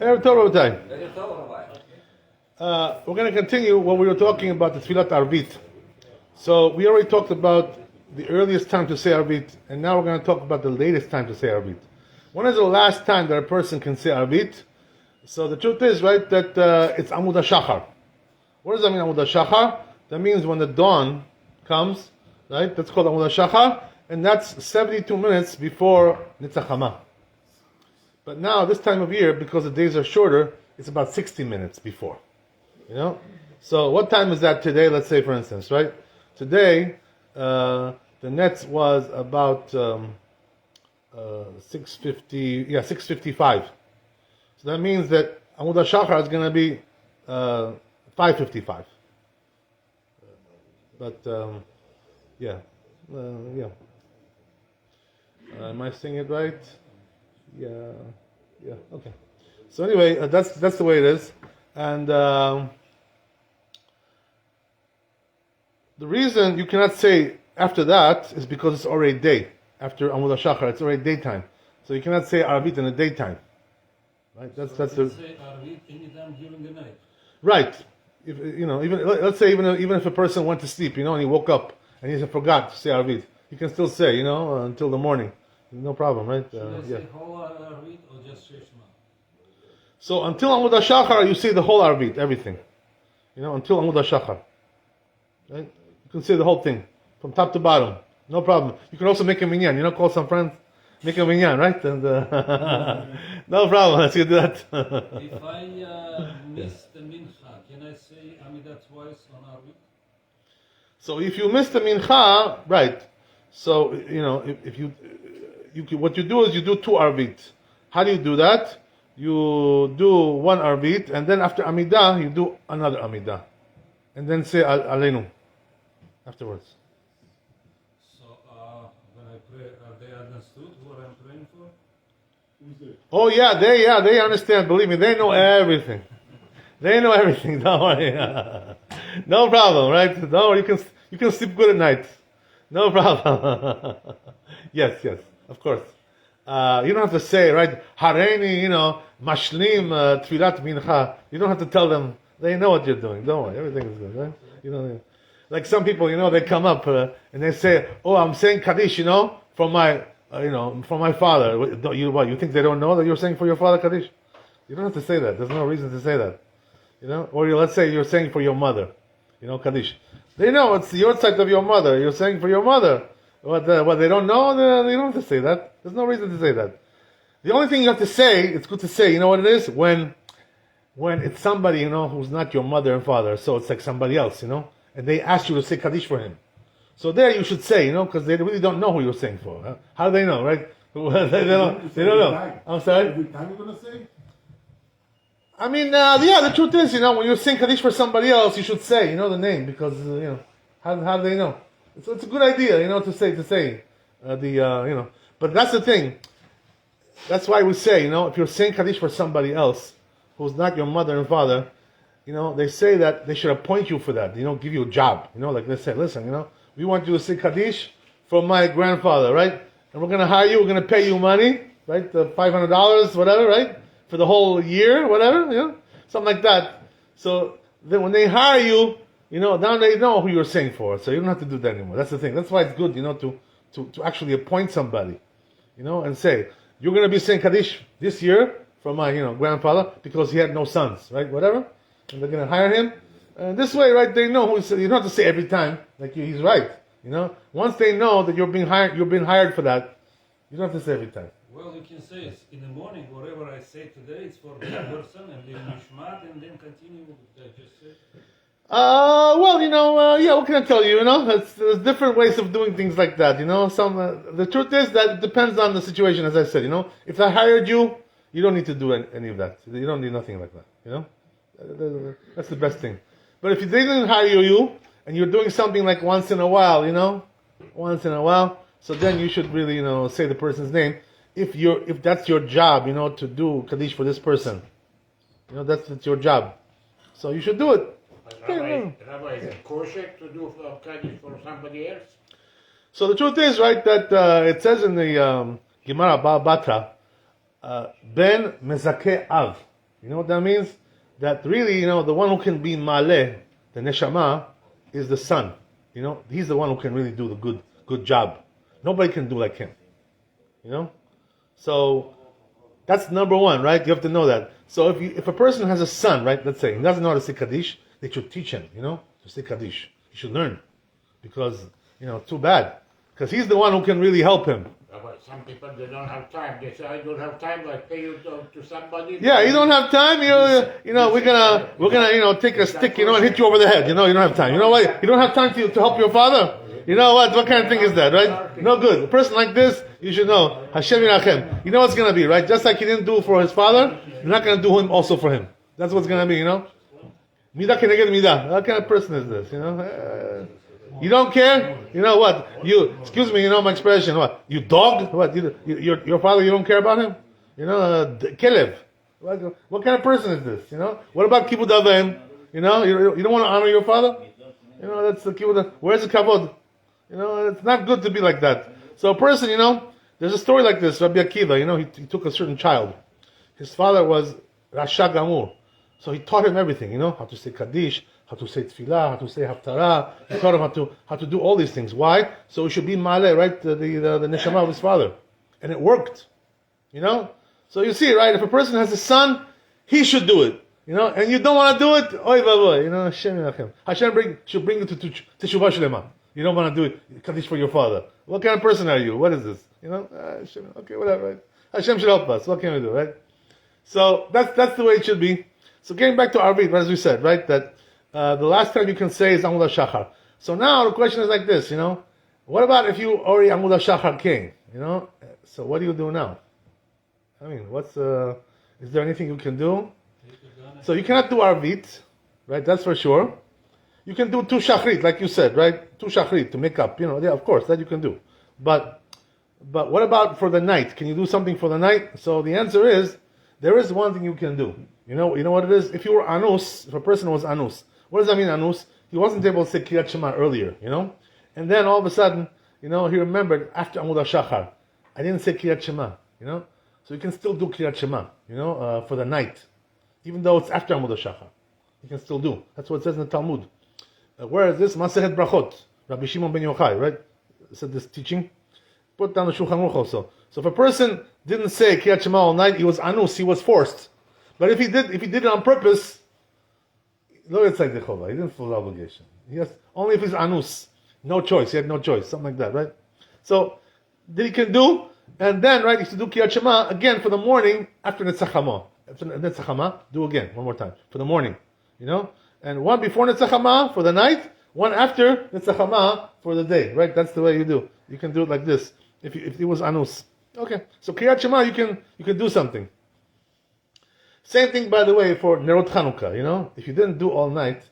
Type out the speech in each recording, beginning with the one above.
Erev Tov, Rabbi. We're going to continue what we were talking about, the Tfilat Arvit. So we already talked about the earliest time to say Arvit, and now we're going to talk about the latest time to say Arvit. When is the last time that a person can say Arvit? So the truth is, right, that it's Amud HaShachar. What does that mean, Amud HaShachar? That means when the dawn comes, right, that's called Amud HaShachar, and that's 72 minutes before Nitzach Hama. But now, this time of year, because the days are shorter, it's about 60 minutes before. You know? So what time is that today, let's say, for instance, right? Today, the Nets was about 6:55. So that means that Amud HaShachar is going to be 5:55. But, yeah. Am I saying it right? Yeah, okay. So anyway, that's the way it is. And the reason you cannot say after that is because it's already day. After Amud HaShachar, it's already daytime. So you cannot say Arvit in the daytime. Right? That's the say Arvit anytime during the night. Right. If let's say even if a person went to sleep, and he woke up and he forgot to say Arvit, you can still say, until the morning. No problem, right? Should I say whole Arvit or just Shema? So until Amud HaShachar, you say the whole Arvit, everything. Until Amud HaShachar. Right? You can say the whole thing, from top to bottom. No problem. You can also make a minyan. Call some friends, make a minyan, right? And no problem. Let's do that. If I miss the mincha, can I say Amidah twice on Arvit? So if you miss the mincha, right? So if you what you do is you do 2 Arvit. How do you do that? You do 1 Arvit, and then after Amidah, you do another Amidah. And then say Aleinu afterwards. So when I pray, are they understood what I'm praying for? Oh yeah, they understand. Believe me, they know everything. They know everything. Don't worry. No problem, right? Don't worry. You can sleep good at night. No problem. Yes, of course. You don't have to say, right, Hareini, Mashlim, Tfilat Mincha. You don't have to tell them. They know what you're doing. Don't worry. Everything is good, right? Like some people, they come up and they say, "Oh, I'm saying Kaddish, from my, from my father." You think they don't know that you're saying for your father Kaddish? You don't have to say that. There's no reason to say that. Or let's say you're saying for your mother, Kaddish. They know it's your side of your mother. You're saying for your mother. What they don't know, they don't have to say that. There's no reason to say that. The only thing you have to say, it's good to say, you know what it is? When it's somebody, who's not your mother and father, so it's like somebody else, and they ask you to say Kaddish for him. So there you should say, because they really don't know who you're saying for. Huh? How do they know, right? they don't know. I'm sorry? Every time you're going to say? I mean, the truth is, when you're saying Kaddish for somebody else, you should say, the name, because, how do they know? So it's a good idea, to say, but that's the thing. That's why we say, if you're saying Kaddish for somebody else, who's not your mother and father, they say that they should appoint you for that, give you a job, like they say, listen, we want you to say Kaddish for my grandfather, right? And we're going to hire you, we're going to pay you money, right? The $500, whatever, right? For the whole year, whatever, something like that. So then when they hire you, now they know who you're saying for, so you don't have to do that anymore. That's the thing. That's why it's good, to actually appoint somebody, and say, you're going to be saying Kaddish this year for my, grandfather, because he had no sons, right? Whatever. And they're going to hire him. And this way, right, they know who, you don't have to say every time, like he's right, Once they know that you've been hired for that, you don't have to say every time. Well, you can say it in the morning, whatever I say today, it's for that person, and then Mishmat, and then continue with what I just said. What can I tell you? There's different ways of doing things like that. The truth is that it depends on the situation, as I said. If I hired you, you don't need to do any of that. You don't need nothing like that. That's the best thing. But if they didn't hire you, and you're doing something like once in a while, so then you should really, say the person's name. If that's your job, to do Kaddish for this person, that's your job. So you should do it. Rabbi, is it kosher to do Kaddish for somebody else? So the truth is, right, that it says in the Gemara Baba Batra, Ben Mezakeh Av. You know what that means? That really, the one who can be Maleh, the Neshama, is the son. He's the one who can really do the good job. Nobody can do like him. So that's number one, right? You have to know that. So if a person has a son, right, let's say, he doesn't know how to say Kaddish, they should teach him, to say Kaddish. He should learn. Because, too bad. Because he's the one who can really help him. But some people, they don't have time. They say, I don't have time, I pay you to somebody. Yeah, you don't have time, we're gonna take a stick, and hit you over the head. You don't have time. You know what? You don't have time to help your father? You know what? What kind of thing is that, right? No good. A person like this, you should know, Hashem Yirachem. You know what's gonna be, right? Just like he didn't do for his father, you're not gonna do him also for him. That's what's gonna be, Midah keneged midah. What kind of person is this, You don't care? You know what? Excuse me, my expression, what? You dog? What? Your father, you don't care about him? Kelev. What kind of person is this? What about kibud avim? You don't want to honor your father? That's the kibud. Where's the kavod? It's not good to be like that. So a person, there's a story like this. Rabbi Akiva, he took a certain child. His father was Rasha Gamur. So he taught him everything, how to say Kaddish, how to say Tefillah, how to say Haftarah. He taught him how to do all these things. Why? So he should be Maleh, right? The Neshama of his father. And it worked. So you see, right? If a person has a son, he should do it. And you don't want to do it, oy vavoy, Hashem Yirachem. Hashem should bring you to Teshuvah Shlema. You don't want to do it, Kaddish for your father. What kind of person are you? What is this? Hashem, okay, whatever, right? Hashem should help us. What can we do, right? So that's the way it should be. So getting back to Arvit, as we said, right, that the last time you can say is Amud HaShachar. So now the question is like this, what about if you already Amud HaShachar came, So what do you do now? I mean, is there anything you can do? So you cannot do Arvit, right, that's for sure. You can do 2 Shachrit, like you said, right? 2 Shachrit to make up, yeah, of course, that you can do. But what about for the night? Can you do something for the night? So the answer is, there is one thing you can do. You know what it is? If you were Anus, if a person was Anus, what does that mean, Anus? He wasn't able to say Kriyat Shema earlier, And then all of a sudden, he remembered after Amud HaShachar, I didn't say Kriyat Shema, So you can still do Kriyat Shema, for the night. Even though it's after Amud HaShachar. You can still do. That's what it says in the Talmud. Where is this? Masechet Brachot. Rabbi Shimon ben Yochai, right? Said this teaching. Put down the Shulchan Aruch also. So if a person didn't say Kriyat Shema all night, he was Anus, he was forced. But if he did it on purpose, no, it's like the Chova. He didn't fulfill the obligation. Only if he's Anus. No choice. He had no choice. Something like that, right? So, that he can do, and then, right, he should do Kriyat Shema again for the morning after Netzach Hama. After Netzach Hama, do again, one more time, for the morning. And one before Netzach Hama for the night, one after Netzach Hama for the day, right? That's the way you do. You can do it like this, if it was Anus. Okay, so Kriyat Shema, you can do something. Same thing, by the way, for Nerot Chanukah, If you didn't do all night,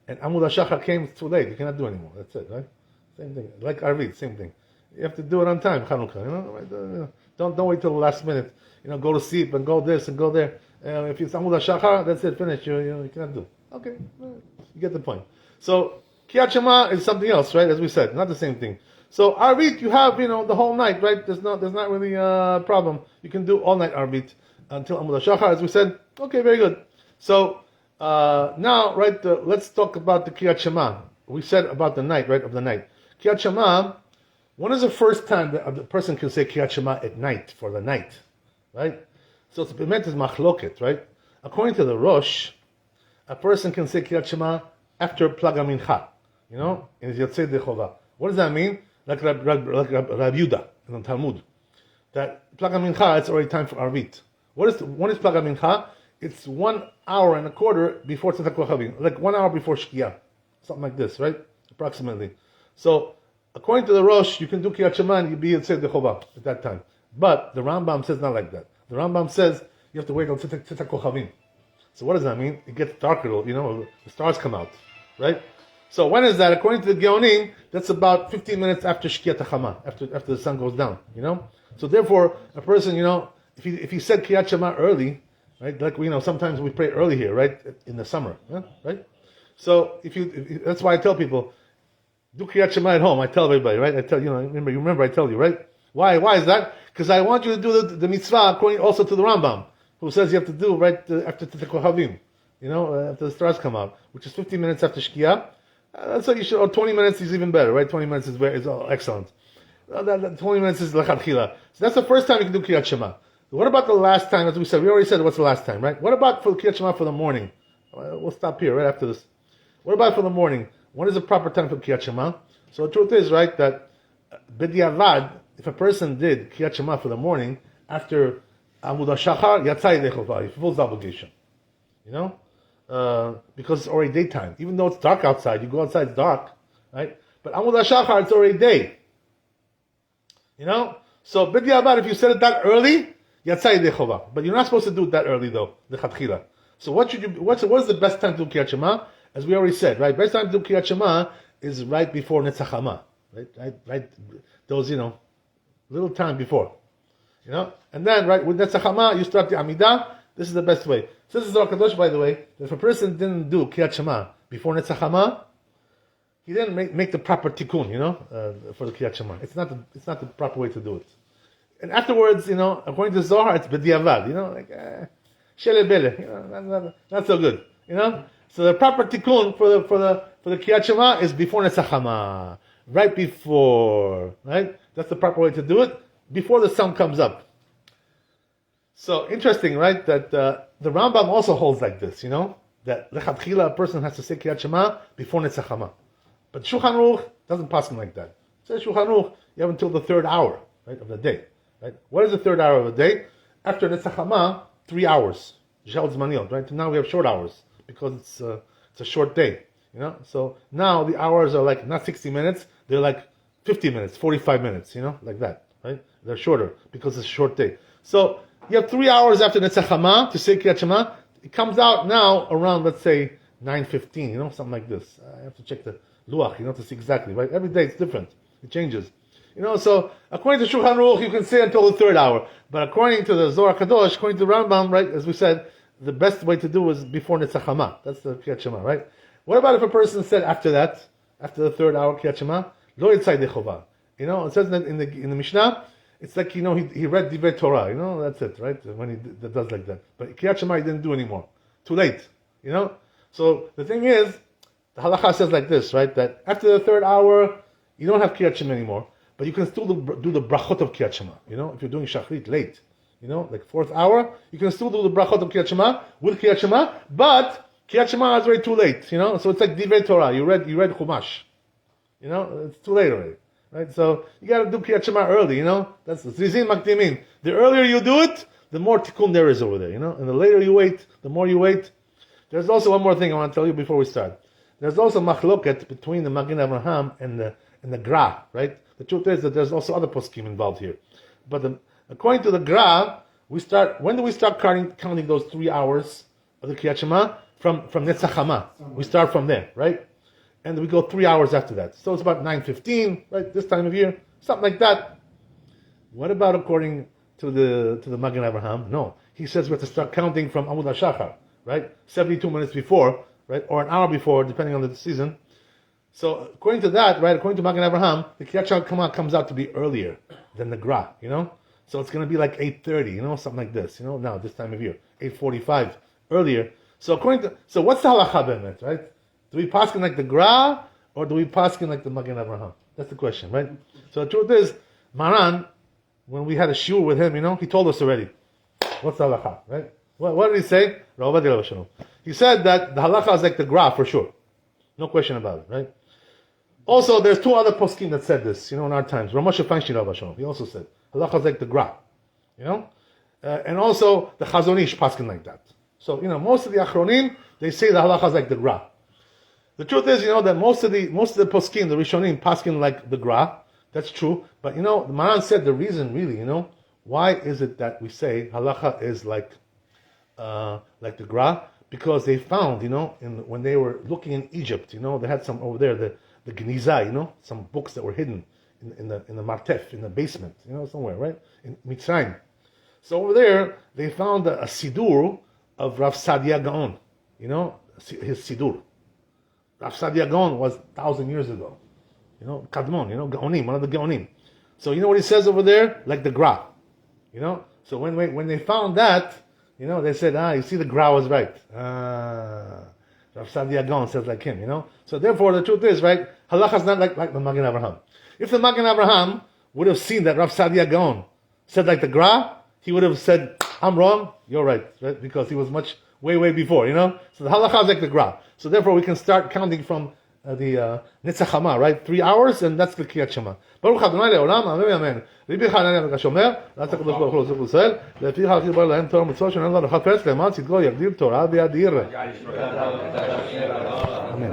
and Amud HaShachar came, it's too late. You cannot do anymore. That's it, right? Same thing. Like Arvit, same thing. You have to do it on time, Chanukah, Don't wait till the last minute. Go to sleep and go this and go there. If it's Amud HaShachar, that's it, finish. You cannot do. Okay, you get the point. So, Kriyat Shema is something else, right? As we said, not the same thing. So, Arvit, you have, the whole night, right? There's not really a problem. You can do all night Arvit until Amud HaShachar, as we said. Okay, very good. So, now, right, let's talk about the Kriyat Shema. We said about the night, right, of the night. Kriyat Shema, when is the first time that a person can say Kriyat Shema at night, for the night, right? So, it's meant as machloket, right? According to the Rosh, a person can say Kriyat Shema after Plaga Mincha, in Yotzei Dechovah. What does that mean? Like Rab Yehuda in the Talmud. That Plaga Mincha, it's already time for Arvit. When is Plaga Mincha? It's 1 hour and a quarter before Tzedakah Kochavim, like 1 hour before Shkia, something like this, right? Approximately. So, according to the Rosh, you can do Kriyat Shema and you be Yotzei Dechovah at that time. But the Rambam says not like that. The Rambam says you have to wait until Tzedakah Kochavim. So what does that mean? It gets darker, the stars come out, right? So when is that? According to the Geonim, that's about 15 minutes after Shkiat HaChama, after the sun goes down, So therefore, a person, if he said Kriyat Shema early, right? Like sometimes we pray early here, right? In the summer, right? So if that's why I tell people, do Kriyat Shema at home. I tell everybody, right? I tell remember I tell you, right? Why is that? Because I want you to do the mitzvah according also to the Rambam. who says you have to do right after the Kohavim, after the stars come out, which is 15 minutes after Shkia. That's what you should, or 20 minutes is even better, right? 20 minutes is excellent. 20 minutes is Lechatchila. So that's the first time you can do Kriyat Shema. What about the last time? As we said, we already said what's the last time, right? What about for Kriyat Shema for the morning? We'll stop here right after this. What about for the morning? When is the proper time for Kriyat Shema? So the truth is, right, that B'diavad, if a person did Kriyat Shema for the morning, after Amud HaShachar, Yatzai Dechovah, he fulfills the obligation. Because it's already daytime. Even though it's dark outside, you go outside, it's dark, right? But Amud HaShachar, it's already day. So B'diavad, if you said it that early, Yatzai Dechovah. But you're not supposed to do it that early though, the Chatchila. So what is the best time to do Kriyat Shema? As we already said, right? Best time to do Kriyat Shema is right before Netzach Hama. Right? Those, little time before. And then, right, with Netzach Hama, you start the Amidah. This is the best way. So this is Zohar Kadosh, by the way, that if a person didn't do Kriyat Shema before Netzach Hama, he didn't make the proper tikkun, for the Kriyat Shema. It's not the proper way to do it. And afterwards, according to Zohar, it's b'diavad, shele bele, not so good, So the proper tikkun for the Kriyat Shema is before Netzach Hama, right before, right? That's the proper way to do it, before the sun comes up. So interesting, right? That the Rambam also holds like this, that lechatchila a person has to say Kriyat Shema before Netzach Hama. But Shulchan Aruch doesn't pass him like that. It says Shulchan Aruch, you have until the third hour, right, of the day. Right? What is the third hour of the day? After Netzach Hama, 3 hours. Shel Zmaniot, right? Now we have short hours because it's a short day. So now the hours are like not 60 minutes, they're like 50 minutes, 45 minutes, like that, right? They're shorter because it's a short day. So you have 3 hours after Netzach Hama to say Kriyat Shema. It comes out now around, let's say, 9:15, something like this. I have to check the luach, to see exactly, right? Every day it's different. It changes. So according to Shulchan Aruch, you can say until the third hour. But according to the Zohar Kadosh, according to the Rambam, right, as we said, the best way to do is before Netzach Hama. That's the Kriyat Shema, right? What about if a person said after that, after the third hour Kriyat Shema, Lo Yitzai Dechovah? It says that in the Mishnah, it's like, he read Divrei Torah, that's it, right? When he does like that. But Kriyat Shema he didn't do anymore. Too late, So the thing is, the halacha says like this, right? That after the third hour, you don't have Kriyat Shema anymore, but you can still do the brachot of Kriyat Shema. If you're doing Shachrit late, like fourth hour, you can still do the brachot of Kriyat Shema with Kriyat Shema, but Kriyat Shema is already too late, So it's like Divrei Torah. You read Chumash, it's too late already, right? So you got to do Kriyat Shema early, That's the Zizin Makdimin. The earlier you do it, the more tikkun there is over there, And the later you wait, the more you wait. There's also one more thing I want to tell you before we start. There's also machloket between the Magen Avraham and the Gra, right? The truth is that there's also other poskim involved here. But according to the Gra, when do we start counting those 3 hours of the Kriyat Shema? From Netzach Hama. We start from there, right? And we go 3 hours after that. So it's about 9:15, right? This time of year, something like that. What about according to the Magen Avraham? No. He says we have to start counting from Amud HaShachar, right? 72 minutes before, right? Or an hour before, depending on the season. So according to that, right, according to Magen Avraham, the Kriyat Shema comes out to be earlier than the Gra, So it's going to be like 8:30, something like this, now this time of year, 8:45 earlier. So so what's the halacha be'emet, right? Do we paskin like the Gra or do we paskin like the Magen Avraham? That's the question, right? So the truth is, Maran, when we had a shiur with him, he told us already. What's the halacha, right? What did he say? He said that the halacha is like the Gra for sure. No question about it, right? Also, there's 2 other poskim that said this, in our times. Ramosha Feinstein Rav Hashem, he also said, halacha is like the Gra, and also the Chazon Ish paskin like that. So, most of the Achronim, they say the halacha is like the Gra. The truth is, that most of the poskim, the Rishonim, paskin like the Gra. That's true. But, the Maran said the reason really, why is it that we say halacha is like the Gra? Because they found, when they were looking in Egypt, they had some over there, the Geniza, some books that were hidden in the Martef, in the basement, somewhere, right? In Mitzrayim. So over there, they found a Sidur of Rav Sadia Gaon, his Sidur. Rav Sadia Gaon was 1,000 years ago. Kadmon, Gaonim, one of the Gaonim. So what he says over there? Like the Gra. So when they found that, You know, they said, you see, the Gra was right. Rav Sadia Gaon says like him, you know. So therefore, the truth is, right, halacha is not like the Magen Avraham. If the Magen Avraham would have seen that Rav Sadia Gaon said like the Gra, he would have said, I'm wrong, you're right, because he was way before, you know. So the halacha is like the Gra. So therefore, we can start counting from the Netzach Hama, right? 3 hours, and that's the Kriyat Shema. Baruch Adonai le'olam, amen, amen. Ribi Chananya v'kashomer, לעשות הקדוש ברוך הוא לזכות ישראל, לפיכך חיבר להם תורה ומצוות שנתן לנו לחפש למען צדקו יגדיל תורה ויאדיר. אמן.